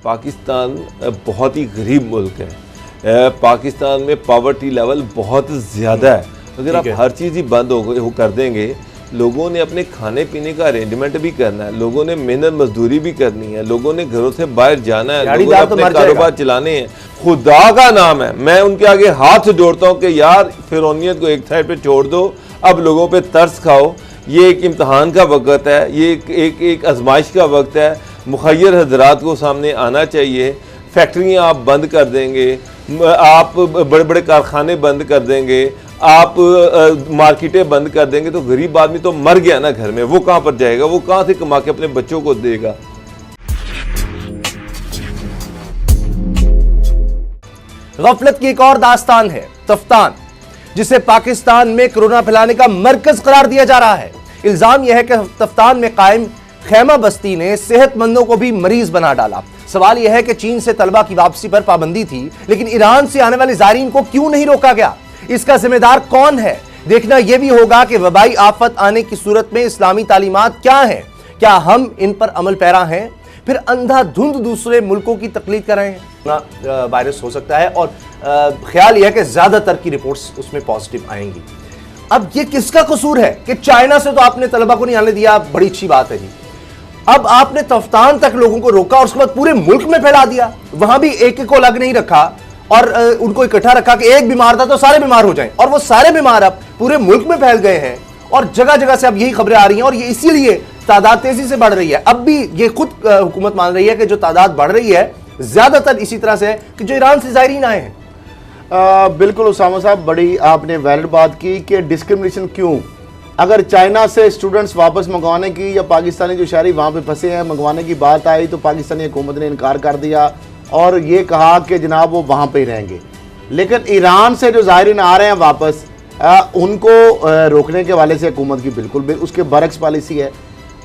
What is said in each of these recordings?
पाकिस्तान बहुत ही गरीब मुल्क है। पाकिस्तान में पॉवर्टी लेवल बहुत ज़्यादा है। अगर आप हर चीज़ ही बंद हो कर देंगे, लोगों ने अपने खाने पीने का अरेंजमेंट भी करना है, लोगों ने मेहनत मजदूरी भी करनी है, लोगों ने घरों से बाहर जाना है, लोगों ने अपने कारोबार चलाने हैं। खुदा का नाम है, मैं उनके आगे हाथ जोड़ता हूँ कि यार फिरौनियत को एक साइड पे छोड़ दो, अब लोगों पे तरस खाओ। ये एक इम्तहान का वक्त है, ये एक आजमाइश का वक्त है। मुखय्यर हजरात को सामने आना चाहिए। फैक्ट्रियाँ आप बंद कर देंगे, आप बड़े बड़े कारखाने बंद कर देंगे, आप मार्केटें बंद कर देंगे, तो गरीब आदमी तो मर गया ना घर में। वो कहाँ पर जाएगा, वो कहाँ से कमा के अपने बच्चों को देगा। गफलत की एक और दास्तान है तफ्तान, जिसे पाकिस्तान में कोरोना फैलाने का मरकज करार दिया जा रहा है। इल्जाम यह है कि तफ्तान में कायम खैमा बस्ती ने सेहतमंदों को भी मरीज बना डाला। सवाल यह है कि चीन से तलबा की वापसी पर पाबंदी थी, लेकिन ईरान से आने वाले ज़ायरीन को क्यों नहीं रोका गया? इसका जिम्मेदार कौन है? देखना यह भी होगा कि वबाई आफत आने की सूरत में इस्लामी तालीमात क्या हैं? क्या हम इन पर अमल पैरा हैं? फिर अंधाधुंध दूसरे मुल्कों की तकलीद कर रहे हैं। वायरस हो सकता है और ख्याल यह है कि ज्यादातर की रिपोर्ट्स उसमें पॉजिटिव आएंगी। अब ये किसका कसूर है कि चाइना से तो आपने तलबा को नहीं आने दिया, बड़ी अच्छी बात है जी। अब आपने तफ्तान तक लोगों को रोका और उसके बाद पूरे मुल्क में फैला दिया। वहां भी एक एक को अलग नहीं रखा और उनको इकट्ठा रखा कि एक बीमार था तो सारे बीमार हो जाएं, और वो सारे बीमार अब पूरे मुल्क में फैल गए हैं और जगह जगह से अब यही खबरें आ रही हैं और ये इसीलिए तादाद तेजी से बढ़ रही है। अब भी ये खुद हुकूमत मान रही है कि जो तादाद बढ़ रही है ज्यादातर इसी तरह से है कि जो ईरान से ज़ायरीन आए हैं। बिल्कुल उसामा साहब, बड़ी आपने वैलिड बात की कि डिस्क्रिमिनेशन क्यों। अगर चाइना से स्टूडेंट्स वापस मंगवाने की या पाकिस्तानी जो शहरी वहाँ पे फंसे हैं मंगवाने की बात आई तो पाकिस्तानी हुकूमत ने इनकार कर दिया और ये कहा कि जनाब वो वहाँ पे ही रहेंगे। लेकिन ईरान से जो ज़ायरीन आ रहे हैं वापस, उनको रोकने के वाले से हुकूमत की बिल्कुल भी उसके बरक्स पॉलिसी है।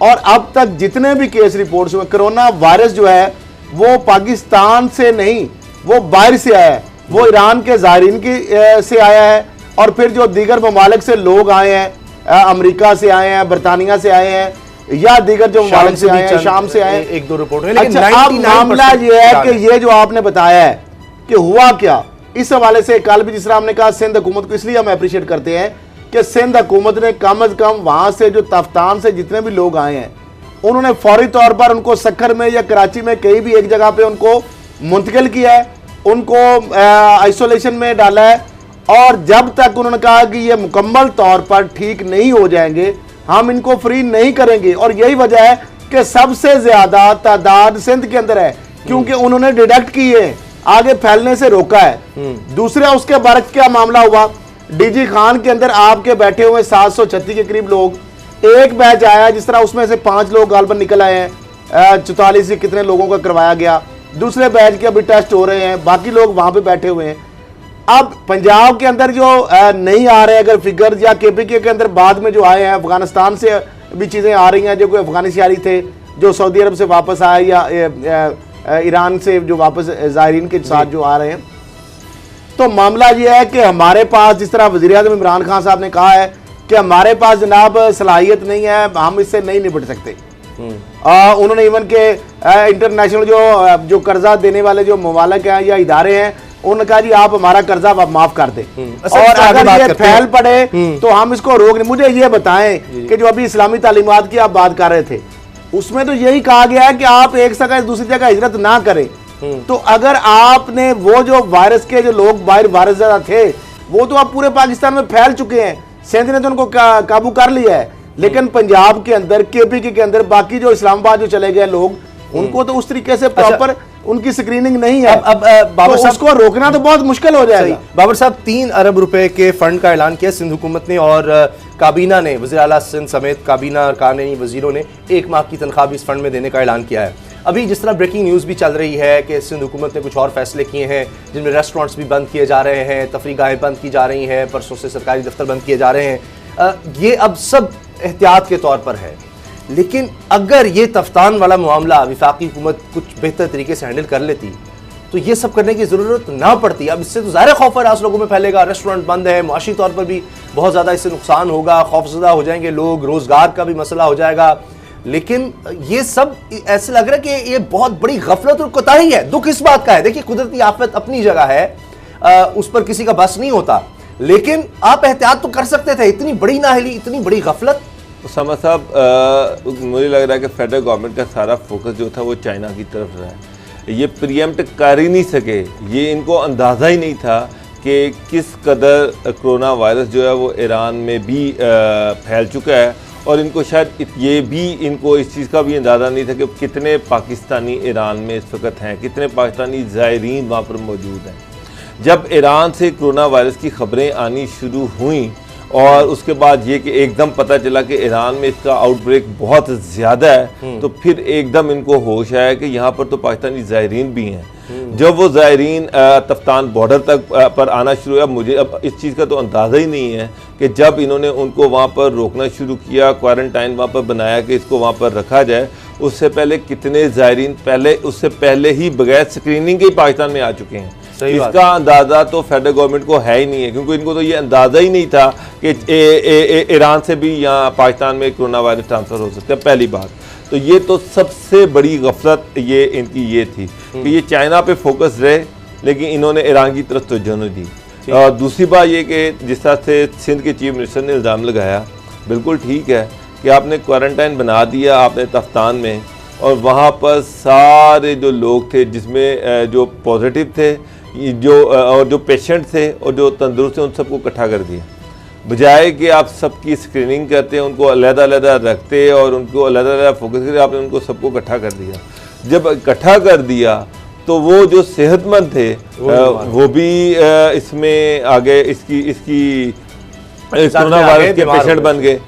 और अब तक जितने भी केस रिपोर्ट्स हुए, कोरोना वायरस जो है वो पाकिस्तान से नहीं, वो बाहर से आया है, वो ईरान के ज़ायरीन की से आया है। और फिर जो दीगर ममालिक से लोग आए हैं, अमेरिका से आए हैं, बरतानिया से आए हैं या दीगर जो ममालिक से आए हैं, शाम से आए हैं, एक दो रिपोर्ट है। अच्छा, अब मामला ये है कि ये जो आपने बताया है कि हुआ क्या, इस हवाले से कल भी जिस तरह हमने कहा सिंध हुकूमत को इसलिए हम अप्रिशिएट करते हैं कि सिंध हुकूमत ने कम अज कम वहां से जो तफ्तान से जितने भी लोग आए हैं उन्होंने फौरी तौर पर उनको सक्खर में या कराची में कहीं भी एक जगह पे उनको मुंतकिल किया है, उनको आइसोलेशन में डाला है। और जब तक उन्होंने कहा कि ये मुकम्मल तौर पर ठीक नहीं हो जाएंगे हम इनको फ्री नहीं करेंगे। और यही वजह है कि सबसे ज्यादा तादाद सिंध के अंदर है, क्योंकि उन्होंने डिडक्ट किए, आगे फैलने से रोका है। दूसरा उसके बारे क्या मामला हुआ, डीजी खान के अंदर आपके बैठे हुए 736 के करीब लोग, एक बैच आया जिस तरह उसमें से 5 लोग गालबन निकल आए हैं, 44 से कितने लोगों का करवाया गया, दूसरे बैच के अभी टेस्ट हो रहे हैं, बाकी लोग वहां पे बैठे हुए हैं। अब पंजाब के अंदर जो नहीं आ रहे अगर फिगर्स, या केपीके के अंदर बाद में जो आए हैं, अफगानिस्तान से भी चीज़ें आ रही हैं, जो कोई अफगानी शहरी थे जो सऊदी अरब से वापस आए या ईरान से जो वापस ज़ायरीन के साथ जो आ रहे हैं। तो मामला ये है कि हमारे पास, जिस तरह वज़ीर-ए-आज़म इमरान खान साहब ने कहा है कि हमारे पास जनाब सलाहियत नहीं है, हम इससे नहीं निपट सकते। उन्होंने इवन के इंटरनेशनल जो कर्जा देने वाले जो ममालिक हैं या इदारे हैं, उन्होंने कहा जी आप हमारा कर्जा माफ कर दें, और अगर ये फैल पड़े तो हम इसको रोक नहीं। मुझे ये बताएं कि जो अभी इस्लामी तालीमात की आप बात कर रहे थे, उसमें तो यही कहा गया है कि आप एक जगह दूसरी जगह हिजरत ना करें। तो अगर आपने वो जो वायरस के जो लोग बाहर वायरस ज्यादा थे वो तो आप पूरे पाकिस्तान में फैल चुके हैं, सिंध ने तो उनको काबू कर लिया है, लेकिन पंजाब के अंदर, केपीके के अंदर बाकी जो इस्लामाबाद जो चले गए लोग, उनको तो उस तरीके से प्रॉपर उनकी स्क्रीनिंग नहीं है। अब बाबर साहब को रोकना तो बहुत मुश्किल हो जाएगा। बाबर साहब, 3 अरब रुपए के फंड का ऐलान किया सिंध हुकूमत ने, और काबीना ने, वज़ीर आला सिंध समेत काबीना और कानूनी वजीरों ने 1 माह की तनख्वाह भी इस फंड में देने का ऐलान किया है। अभी जिस तरह ब्रेकिंग न्यूज़ भी चल रही है कि सिंध हुकूमत ने कुछ और फैसले किए हैं, जिनमें रेस्टोरेंट्स भी बंद किए जा रहे हैं, तफरीगाहें बंद की जा रही हैं, परसों से सरकारी दफ्तर बंद किए जा रहे हैं। ये अब सब एहतियात के तौर पर है, लेकिन अगर ये तफ्तान वाला मामला वफाकी हुकूमत कुछ बेहतर तरीके से हैंडल कर लेती तो ये सब करने की ज़रूरत ना पड़ती। अब इससे तो ज़ाहिर खौफ रास लोगों में फैलेगा, रेस्टोरेंट बंद है, मुआशी तौर पर भी बहुत ज़्यादा इससे नुकसान होगा, खौफजदा हो जाएंगे लोग, रोज़गार का भी मसला हो जाएगा। लेकिन ये सब ऐसे लग रहा है कि ये बहुत बड़ी गफलत और कोताही है। दुख इस बात का है, देखिए कुदरती आफत अपनी जगह है, उस पर किसी का बस नहीं होता, लेकिन आप एहतियात तो कर सकते थे। इतनी बड़ी नाअहली, इतनी बड़ी गफलत। उसामा साहब, मुझे लग रहा है कि फेडरल गवर्नमेंट का सारा फोकस जो था वो चाइना की तरफ रहा है। ये प्रीएम्प्ट कर ही नहीं सके, ये इनको अंदाज़ा ही नहीं था कि किस कदर कोरोना वायरस जो है वो ईरान में भी फैल चुका है, और इनको शायद ये भी इनको इस चीज़ का भी अंदाज़ा नहीं था कि कितने पाकिस्तानी ईरान में इस वक्त हैं, कितने पाकिस्तानी ज़ायरीन वहाँ पर मौजूद हैं। जब ईरान से कोरोना वायरस की खबरें आनी शुरू हुई और उसके बाद ये कि एकदम पता चला कि ईरान में इसका आउटब्रेक बहुत ज़्यादा है, तो फिर एकदम इनको होश आया कि यहाँ पर तो पाकिस्तानी ज़ायरीन भी हैं। जब वो ज़ायरीन तफ्तान बॉर्डर तक पर आना शुरू हुआ, मुझे अब इस चीज़ का तो अंदाज़ा ही नहीं है कि जब इन्होंने उनको वहाँ पर रोकना शुरू किया, क्वारंटाइन वहाँ पर बनाया कि इसको वहाँ पर रखा जाए, उससे पहले कितने ज़ायरीन उससे पहले ही बगैर स्क्रीनिंग के ही पाकिस्तान में आ चुके हैं। इसका अंदाज़ा तो फेडरल गवर्नमेंट को है ही नहीं है, क्योंकि इनको तो ये अंदाज़ा ही नहीं था कि ईरान से भी यहाँ पाकिस्तान में कोरोना वायरस ट्रांसफ़र हो सकता है। पहली बात तो ये तो सबसे बड़ी गफलत ये इनकी ये थी कि ये चाइना पे फोकस रहे, लेकिन इन्होंने ईरान की तरफ तवज्जो नहीं दी। और दूसरी बात ये कि जिस तरह से सिंध के चीफ मिनिस्टर ने इल्ज़ाम लगाया, बिल्कुल ठीक है कि आपने क्वारंटाइन बना दिया आपने तफ्तान में, और वहाँ पर सारे जो लोग थे जिसमें जो पॉजिटिव थे और जो पेशेंट थे और जो तंदुरुस्त थे, उन सबको इकट्ठा कर दिया, बजाय कि आप सबकी स्क्रीनिंग करते, उनको अलग-अलग रखते और उनको अलग-अलग फोकस करते, आपने उनको सबको इकट्ठा कर दिया। जब इकट्ठा कर दिया तो वो जो सेहतमंद थे वो भी इसमें आगे इसकी कोरोना वायरस के पेशेंट बन गए।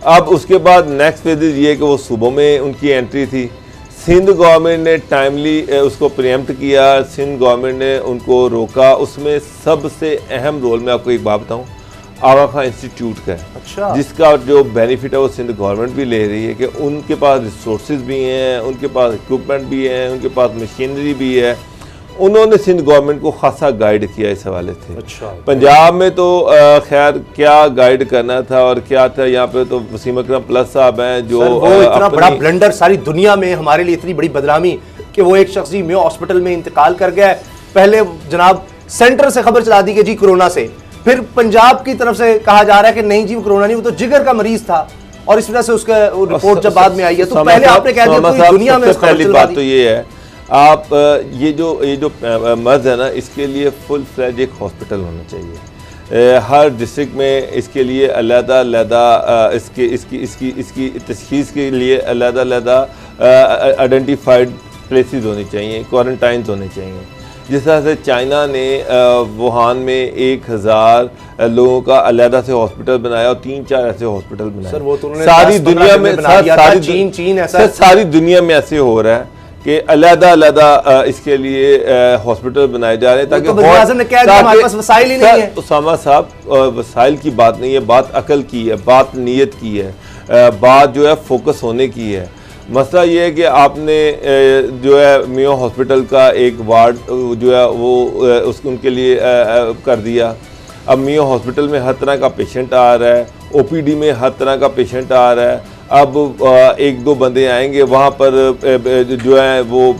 अब उसके बाद नेक्स्ट फेज ये कि वो सूबों में उनकी एंट्री थी। सिंध गवर्नमेंट ने टाइमली उसको प्रीएम्प्ट किया, सिंध गवर्नमेंट ने उनको रोका। उसमें सबसे अहम रोल मैं आपको एक बात बताऊं, आगा खां इंस्टीट्यूट का है। अच्छा। जिसका जो बेनिफिट है वो सिंध गवर्नमेंट भी ले रही है कि उनके पास रिसोर्सेज भी हैं, उनके पास इक्विपमेंट भी हैं, उनके पास मशीनरी भी है। उन्होंने सिंध गवर्नमेंट को खासा गाइड किया इस हवाले से। अच्छा। पंजाब में तो खैर क्या गाइड करना था और क्या था, यहाँ पे तो वसीम अकरम प्लस साहब हैं जो वो इतना बड़ा ब्लंडर सारी दुनिया में, हमारे लिए इतनी बड़ी बदनामी कि वो एक शख्स मेयो हॉस्पिटल में इंतकाल कर गया। पहले जनाब सेंटर से खबर चला दी कि जी कोरोना से, फिर पंजाब की तरफ से कहा जा रहा है कि नहीं जी वो कोरोना नहीं, वो तो जिगर का मरीज था, और इस वजह से उसका रिपोर्ट जब बाद में आई है तो पहले आपने कह दिया पूरी दुनिया में। पहली बात तो ये है, आप ये जो मर्ज है ना, इसके लिए फुल फ्लैज एक हॉस्पिटल होना चाहिए हर डिस्ट्रिक्ट में। इसके लिए अलग-अलग इसकी तशखीस के लिए अलग-अलग आइडेंटिफाइड प्लेसेस होनी चाहिए, क्वारंटाइन होने चाहिए। जिस तरह से चाइना ने वुहान में 1000 लोगों का अलग से हॉस्पिटल बनाया और 3-4 ऐसे हॉस्पिटल बनाए। सर वो तो उन्होंने सारी दुनिया में चीन ऐसा सारी दुनिया में ऐसे हो रहा है कि अलग इसके लिए हॉस्पिटल बनाए जा रहे हैं ताकि हमारे पास वसाइल ही नहीं है। उसामा साहब, वसाइल की बात नहीं है, बात अकल की है, बात नीयत की है, बात जो है फोकस होने की है। मसला ये है कि आपने जो है मेयो हॉस्पिटल का एक वार्ड जो है वो उनके लिए कर दिया। अब मेयो हॉस्पिटल में हर तरह का पेशेंट आ रहा है, ओपीडी में हर तरह का पेशेंट आ रहा है। अब 1-2 बंदे आएंगे वहाँ पर जो है वो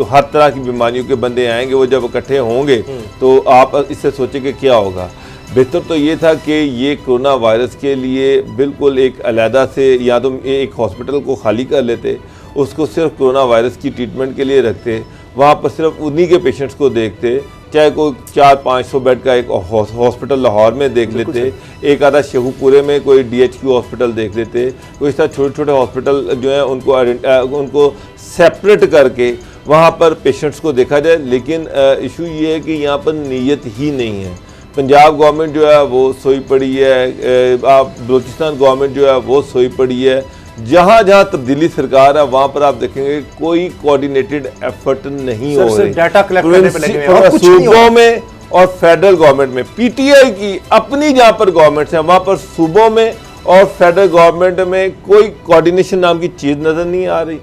हर तरह की बीमारियों के बंदे आएंगे, वो जब इकट्ठे होंगे तो आप इससे सोचें कि क्या होगा। बेहतर तो ये था कि ये कोरोना वायरस के लिए बिल्कुल एक अलहदा से या तो एक हॉस्पिटल को खाली कर लेते, उसको सिर्फ कोरोना वायरस की ट्रीटमेंट के लिए रखते, वहाँ पर सिर्फ उन्हीं के पेशेंट्स को देखते, चाहे कोई 400-500 बेड का एक हॉस्पिटल लाहौर में देख लेते, एक आधा शेखुपुरे में कोई DHQ हॉस्पिटल देख लेते, कोई इस तरह छोटे-छोटे हॉस्पिटल जो है उनको सेपरेट करके वहाँ पर पेशेंट्स को देखा जाए। लेकिन इशू ये है कि यहाँ पर नीयत ही नहीं है। पंजाब गवर्नमेंट जो है वो सोई पड़ी है, आप बलूचिस्तान गवर्नमेंट जो है वो सोई पड़ी है। जहाँ जहाँ तब्दीली सरकार है वहाँ पर आप देखेंगे कोई कोऑर्डिनेटेड एफर्ट नहीं हो रही। डाटा कलेक्ट करने पे लगे हैं और कुछ नहीं सूबों में और फेडरल गवर्नमेंट में, पीटीआई की अपनी जहाँ पर गवर्नमेंट है वहाँ पर सूबों में और फेडरल गवर्नमेंट में कोई कोऑर्डिनेशन नाम की चीज़ नज़र नहीं आ रही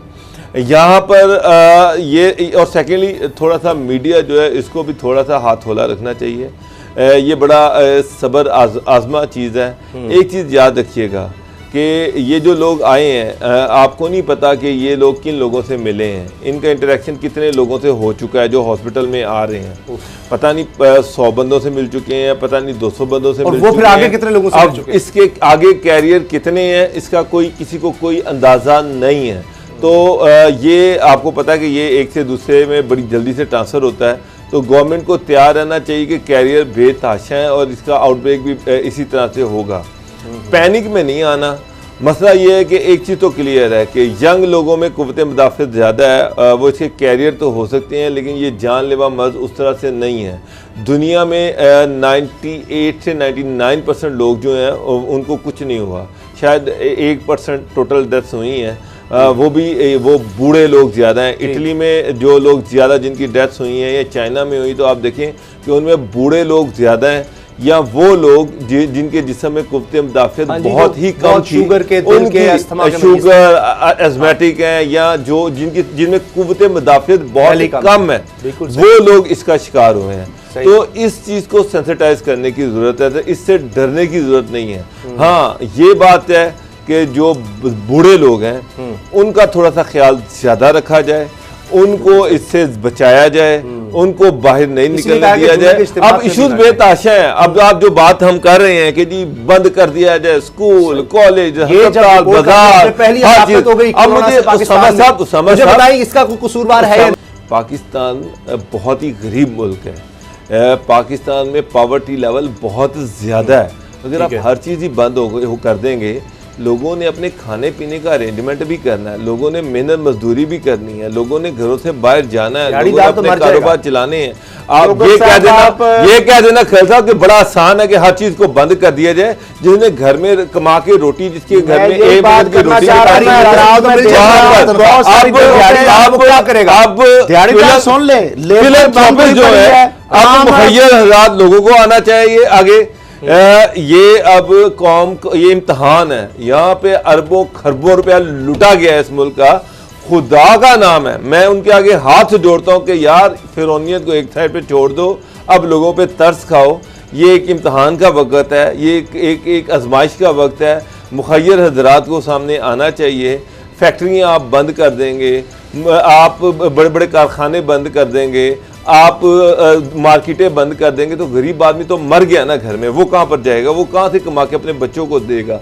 यहाँ पर। ये और सेकेंडली थोड़ा सा मीडिया जो है इसको भी थोड़ा सा हाथ होला रखना चाहिए। ये बड़ा सब्र आजमा चीज़ है। एक चीज़ याद रखिएगा कि ये जो लोग आए हैं आपको नहीं पता कि ये लोग किन लोगों से मिले हैं, इनका इंटरेक्शन कितने लोगों से हो चुका है जो हॉस्पिटल में आ रहे हैं। पता नहीं 100 बंदों से मिल चुके हैं, पता नहीं 200 बंदों से मिल वो चुके फिर आगे हैं। कितने लोगों से मिल चुके हैं? इसके आगे कैरियर कितने हैं इसका किसी को कोई अंदाज़ा नहीं है। तो ये आपको पता है कि ये एक से दूसरे में बड़ी जल्दी से ट्रांसफ़र होता है, तो गवर्नमेंट को तैयार रहना चाहिए कि कैरियर बेतहाशा है और इसका आउटब्रेक भी इसी तरह से होगा। पैनिक में नहीं आना। मसला ये है कि एक चीज़ तो क्लियर है कि यंग लोगों में कुव्वत मुदाफ़त ज़्यादा है, वो इसके कैरियर तो हो सकते हैं लेकिन ये जानलेवा मर्ज उस तरह से नहीं है। दुनिया में 98 से 99% लोग जो हैं उनको कुछ नहीं हुआ, शायद 1% टोटल डेथ्स हुई हैं, वो बूढ़े लोग ज़्यादा हैं। इटली में जो लोग ज़्यादा जिनकी डेथ्स हुई हैं या चाइना में हुई, तो आप देखें कि उनमें बूढ़े लोग ज़्यादा हैं या वो लोग जिनके जिस्म में कुव्वत मुदाफ़त बहुत ही कम थी, शुगर के, दिल के, अस्थमा के, शुगर एस्मेटिक हैं या जो जिनमें कुव्वत मुदाफ़त बहुत कम है, वो लोग इसका शिकार हुए हैं। तो इस चीज़ को सेंसिटाइज करने की ज़रूरत है, तो इससे डरने की ज़रूरत नहीं है। हाँ, ये बात है कि जो बूढ़े लोग हैं उनका थोड़ा सा ख्याल ज़्यादा रखा जाए, उनको इससे बचाया जाए, उनको बाहर नहीं निकलने दिया जाए। अब इश्यूज बेताशा हैं। अब आप जो बात हम कर रहे हैं कि जी बंद कर दिया जाए स्कूल, कॉलेज, अस्पताल, बाजार, अब मुझे समझ बताइए इसका कोई कसूरवार है? पाकिस्तान बहुत ही गरीब मुल्क है। पाकिस्तान में पॉवर्टी लेवल बहुत ज़्यादा है। अगर आप हर चीज़ ही बंद हो कर देंगे, लोगों ने अपने खाने पीने का अरेंजमेंट भी करना है, लोगों ने मेहनत मजदूरी भी करनी है, लोगों ने घरों से बाहर जाना है, लोगों ने अपने कारोबार चलाने हैं। आप ये कह देना खैर साहब कि बड़ा आसान है कि हर चीज को बंद कर दिया जाए। जिसने घर में कमा के रोटी, जिसके घर में एक बात की रोटी सुन ले जो है अब मुखैर हज़रात लोगों को आना चाहिए आगे। ये अब ये इम्तहान है, यहाँ पे अरबों खरबों रुपया लुटा गया है इस मुल्क का, खुदा का नाम है। मैं उनके आगे हाथ से जोड़ता हूँ कि यार फिरौनियत को एक साइड पे छोड़ दो, अब लोगों पे तरस खाओ। ये एक इम्तहान का वक्त है, ये एक आजमाइश का वक्त है। मुखैर हज़रात को सामने आना चाहिए। फैक्ट्रियाँ आप बंद कर देंगे, आप बड़े बड़े कारखाने बंद कर देंगे, आप मार्केटें बंद कर देंगे, तो गरीब आदमी तो मर गया ना घर में, वो कहाँ पर जाएगा, वो कहाँ से कमा के अपने बच्चों को देगा।